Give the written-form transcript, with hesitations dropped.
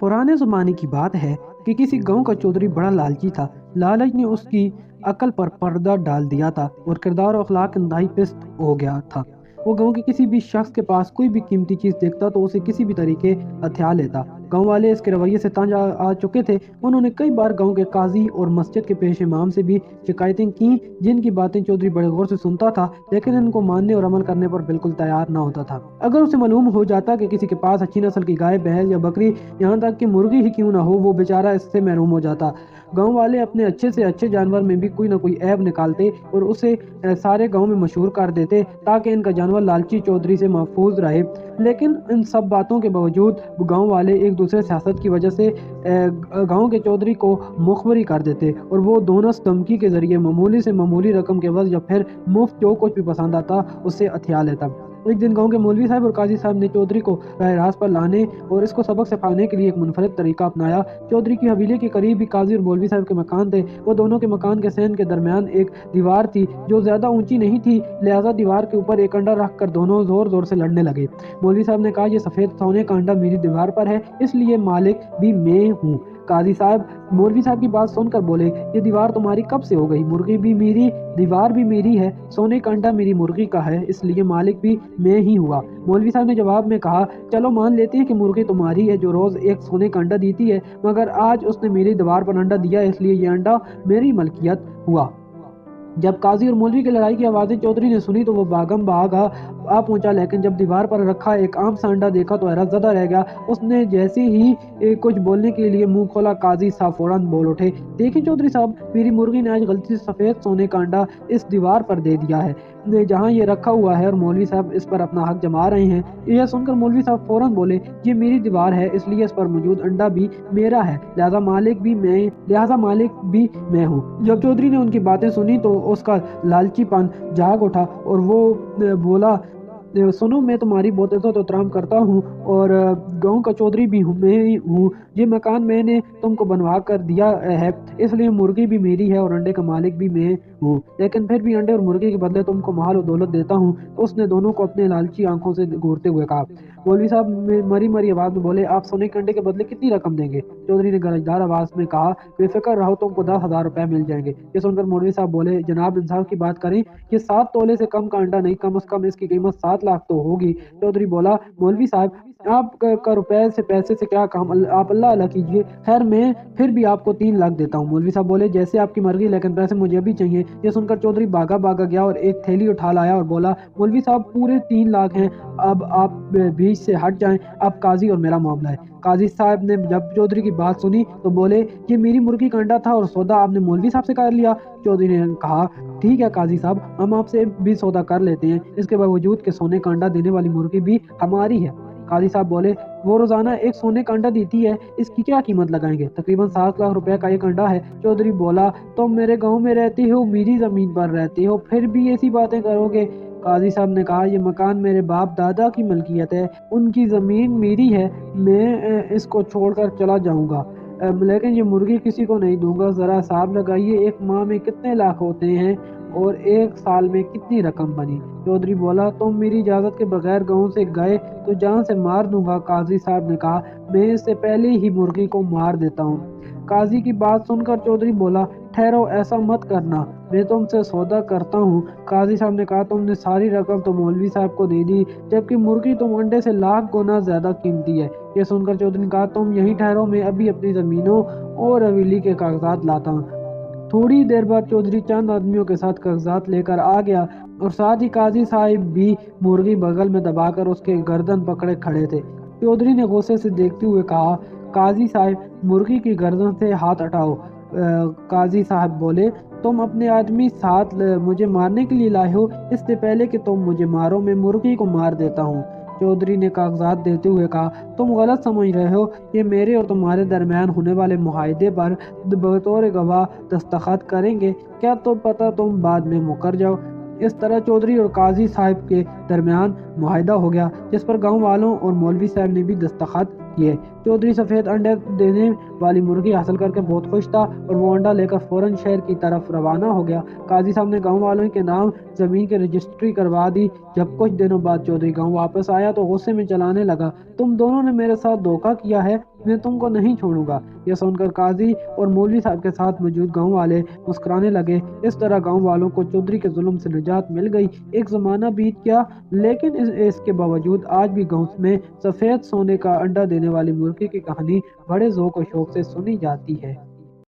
पुराने ज़माने की बात है कि किसी गांव का चौधरी बड़ा लालची था। लालच ने उसकी अकल पर पर्दा डाल दिया था और किरदार और अखलाक इंतहाई पिस्त हो गया था। वो गांव के किसी भी शख्स के पास कोई भी कीमती चीज़ देखता तो उसे किसी भी तरीके हथिया लेता। गांव वाले इसके रवैये से तंग आ चुके थे। उन्होंने कई बार गांव के काजी और मस्जिद के पेश इमाम से भी शिकायतें की, जिनकी बातें चौधरी बड़े गौर से सुनता था, लेकिन इनको मानने और अमल करने पर बिल्कुल तैयार न होता था। अगर उसे मालूम हो जाता कि किसी के पास अच्छी नस्ल की गाय, बैल या बकरी, यहाँ तक कि मुर्गी ही क्यों ना हो, वो बेचारा इससे महरूम हो जाता। गांव वाले अपने अच्छे से अच्छे जानवर में भी कोई ना कोई ऐब निकालते और उसे सारे गांव में मशहूर कर देते ताकि इनका जानवर लालची चौधरी से महफूज रहे। लेकिन इन सब बातों के बावजूद गांव वाले एक दूसरे सियासत की वजह से गांव के चौधरी को मुखबरी कर देते और वो दोनों धमकी के जरिए मामूली से मामूली रकम के एवज या फिर मुफ्त जो कुछ भी पसंद आता उससे हथिया लेता। एक दिन गांव के मौलवी साहब और काजी साहब ने चौधरी को राह रास्त पर लाने और इसको सबक सिखाने के लिए एक मुनफरद तरीका अपनाया। चौधरी की हवेली के करीब ही काजी और मौलवी साहब के मकान थे। वो दोनों के मकान के सहन के दरमियान एक दीवार थी जो ज्यादा ऊंची नहीं थी, लिहाजा दीवार के ऊपर एक अंडा रख कर दोनों जोर जोर से लड़ने लगे। मौलवी साहब ने कहा, ये सफेद सोने का अंडा मेरी दीवार पर है, इसलिए मालिक भी मैं हूँ। काजी साहब मौलवी साहब की बात सुनकर बोले, ये दीवार तुम्हारी कब से हो गई? मुर्गी भी मेरी, दीवार भी मेरी है, सोने का अंडा मेरी मुर्गी का है, इसलिए मालिक भी मैं ही हुआ। मौलवी साहब ने जवाब में कहा, चलो मान लेते हैं कि मुर्गी तुम्हारी है जो रोज एक सोने का अंडा देती है, मगर आज उसने मेरी दीवार पर अंडा दिया, इसलिए ये अंडा मेरी मलकियत हुआ। जब काजी और मौलवी की लड़ाई की आवाज़ें चौधरी ने सुनी तो वो भागम भाग आ पहुंचा, लेकिन जब दीवार पर रखा एक आम सा अंडा देखा तो हैरत ज़दा रह गया। उसने जैसे ही कुछ बोलने के लिए मुंह खोला, काजी साहब फौरन बोल उठे, देखिए चौधरी साहब, मेरी मुर्गी ने आज गलती से सफ़ेद सोने का अंडा इस दीवार पर दे दिया है जहाँ ये रखा हुआ है, और मौलवी साहब इस पर अपना हक जमा रहे हैं। यह सुनकर मौलवी साहब फौरन बोले, ये मेरी दीवार है, इसलिए इस पर मौजूद अंडा भी मेरा है, लिहाजा मालिक भी मैं हूँ। जब चौधरी ने उनकी बातें सुनी तो उसका लालचीपन जाग उठा और वो बोला, सुनो, मैं तुम्हारी बहुत इज्जत एहतराम करता हूँ और गांव का चौधरी भी हूँ, मैं ही हूँ। ये मकान मैंने तुमको बनवा कर दिया है, इसलिए मुर्गी भी मेरी है और अंडे का मालिक भी मैं हूँ, लेकिन फिर भी अंडे और मुर्गी के बदले तुमको माल और दौलत देता हूँ। तो उसने दोनों को अपने लालची आंखों से घूरते हुए कहा। मौलवी साहब मरी मरी आवाज में बोले, आप सोने के अंडे के बदले कितनी रकम देंगे? चौधरी ने गरजदार आवाज में कहा, बेफिक्र रहो, तुमको 10,000 रुपए मिल जाएंगे। ये सुनकर मौलवी साहब बोले, जनाब इंसाफ की बात करें, ये 7 तोले से कम का अंडा नहीं, कम से कम इसकी कीमत 7 लाख तो होगी। चौधरी बोला, मौलवी साहब आप का रुपए से पैसे से क्या काम, आप अल्लाह अल्लाह कीजिए, खैर मैं फिर भी आपको 3 लाख देता हूँ। मौलवी साहब बोले, जैसे आपकी मर्जी, लेकिन पैसे मुझे अभी चाहिए। ये सुनकर चौधरी भागा गया और एक थैली उठा लाया और बोला, मौलवी साहब पूरे 3 लाख हैं, अब आप बीच से हट जाएं, अब काजी और मेरा मामला है। काजी साहब ने जब चौधरी की बात सुनी तो बोले, ये मेरी मुर्गी का अंडा था और सौदा आपने मौलवी साहब से कर लिया। चौधरी ने कहा, ठीक है काजी साहब, हम आपसे भी सौदा कर लेते हैं, इसके बावजूद कि सोने का अंडा देने वाली मुर्गी भी हमारी है। काजी साहब बोले, वो रोजाना एक सोने का अंडा देती है, इसकी क्या कीमत लगाएंगे? तकरीबन 7 लाख रुपए का एक अंडा है। चौधरी बोला, तुम मेरे गांव में रहते हो, मेरी जमीन पर रहते हो, फिर भी ऐसी बातें करोगे? काजी साहब ने कहा, ये मकान मेरे बाप दादा की मलकियत है, उनकी ज़मीन मेरी है, मैं इसको छोड़कर चला जाऊंगा, लेकिन ये मुर्गी किसी को नहीं दूंगा। ज़रा हिसाब लगाइए, एक माह में कितने लाख होते हैं और एक साल में कितनी रकम बनी? चौधरी बोला, तुम मेरी इजाज़त के बगैर गांव से गए तो जान से मार दूंगा। काजी साहब ने कहा, मैं इससे पहले ही मुर्गी को मार देता हूँ। काजी की बात सुनकर चौधरी बोला, ठहरो, ऐसा मत करना, मैं तुमसे सौदा करता हूँ। काजी साहब ने कहा, तुमने सारी रकम तो मौलवी साहब को दे दी, जबकि मुर्गी तुम अंडे से लाख गुना ज्यादा कीमती है। ये सुनकर चौधरी ने कहा, तुम यहीं ठहरो, मैं अभी अपनी जमीनों और हवेली के कागजात लाता हूँ। थोड़ी देर बाद चौधरी चंद आदमियों के साथ कागजात लेकर आ गया और साथ ही काजी साहब भी मुर्गी बगल में दबाकर उसके गर्दन पकड़े खड़े थे। चौधरी ने गुस्से से देखते हुए कहा, काजी साहब, मुर्गी की गर्दन से हाथ हटाओ। काजी साहब बोले, तुम अपने आदमी साथ मुझे मारने के लिए लाए हो, इससे पहले कि तुम मुझे मारो मैं मुर्गी को मार देता हूँ। चौधरी ने कागजात देते हुए कहा, तुम गलत समझ रहे हो, ये मेरे और तुम्हारे दरमियान होने वाले मुआहदे पर बतौर गवाह दस्तखत करेंगे, क्या तो पता तुम बाद में मुकर जाओ। इस तरह चौधरी और काजी साहब के दरमियान मुआहदा हो गया, जिस पर गांव वालों और मौलवी साहब ने भी दस्तखत किए। چودھری سفید انڈے دینے والی مرغی حاصل کر کے بہت خوش تھا اور وہ انڈا لے کر فوراً شہر کی طرف روانہ ہو گیا۔ قاضی صاحب نے گاؤں والوں کے نام زمین کی رجسٹری کروا دی۔ جب کچھ دنوں بعد چودھری گاؤں واپس آیا تو غصے میں چلانے لگا، تم دونوں نے میرے ساتھ دھوکہ کیا ہے، میں تم کو نہیں چھوڑوں گا۔ یہ سن کر قاضی اور مولوی صاحب کے ساتھ موجود گاؤں والے مسکرانے لگے۔ اس طرح گاؤں والوں کو چودھری کے ظلم سے نجات مل گئی۔ ایک زمانہ بیت گیا، لیکن اس کے باوجود آج بھی گاؤں میں سفید سونے کا انڈا دینے والی مرغی کی کہانی بڑے ذوق و شوق سے سنی جاتی ہے۔